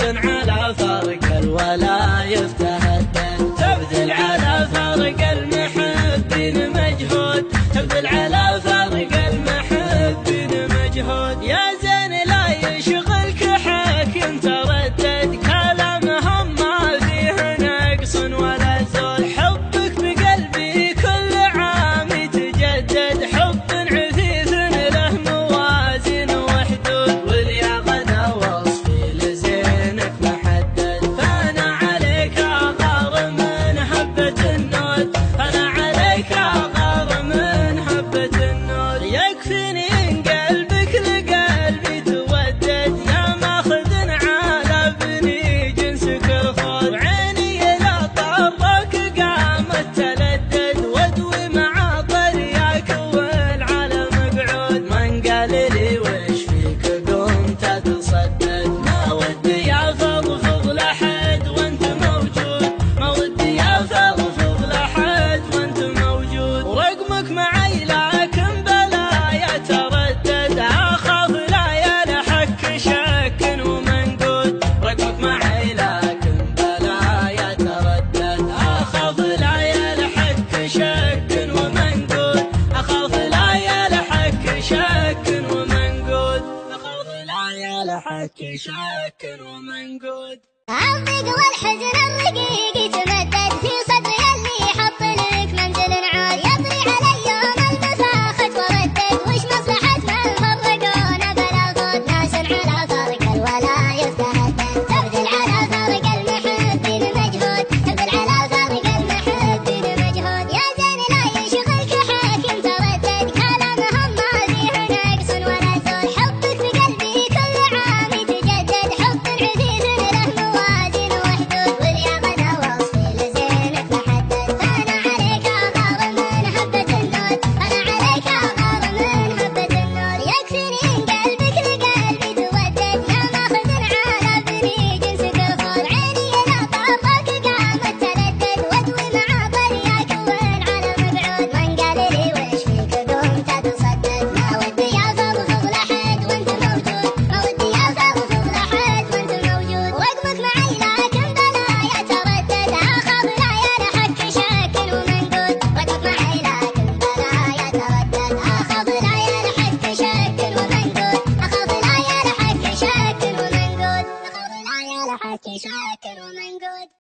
ناس على فرق الولاية تهدد، تبذل على فرق المحبين مجهود، تبذل على فرق المحبين مجهود. يا زين لا يشغلك حاكم تردد، كلامهم ما فيه نقص ولا زود، حبك بقلبي كل عام يتجدد، حب عفيف له موازين وحدود، واليقظة وصفي لزينك محدد، فانا عليك اغار من حبة النود، انا عليك اغار من حبة النود. يكفيني ان قلبك لقلبي تودد، يا ماخذ على بني جنسك الخوض، عيني الى طرك قامت تلدد، وادوي مع طرياك والعلى مقعود. من قال لي وش فيك قمت اتصدد، ما ودي افضفض لحد وانت موجود، ما ودي افضفض لحد وانت موجود. ورقمك معي لكن بلا يتردد، اخاف لا يلحق شك ومنقود، رقمك معي لكن بلا يتردد، اخاف لا يلحق شك ومنقود، اخاف لا يلحق شك ومنقود، اخاف لا يلحق شك ومنقود. الضيق والحزن الرقيق يتمدد في صدري اللي يحط لك منزل عاد، يطري علي يوم المفاخت وردد، وش مصلحة من فرقونا بلا صوت، ناس على فرق الولاية تهدد، تبذل على فرق المحبين مجهود، تبذل على فرق المحبين مجهود. يا زين لا يشغلك حاكم تردد، كلامهم ما فيه نقص ولا زود، حبك بقلبي كل عام يتجدد، حب عفيف له موازين وحدود، واليقظة وصفي لزينك محدد، فانا عليك اغار من حبة النود، انا عليك اغار من حبة النود. يكفيني ان قلبك لقلبي تودد، يا ماخذ على بني جنسك الخوض، عيني الى طرك قامت تلدد، وادوي مع طرياك والعلى مقعود. من قال لي وش فيك قمت اتصدد، ما ودي افضفض لحد وانت موجود، ما ودي افضفض لحد وانت موجود. رقمك معي لكن بلا يتردد، اخاف لا يلحق شك ومنقود، رقمك معي لكن بلا يتردد، اخاف لا يلحق شك ومنقود، اخاف لا يلحق شك ومنقود، اخاف لا يلحق شك ومنقود.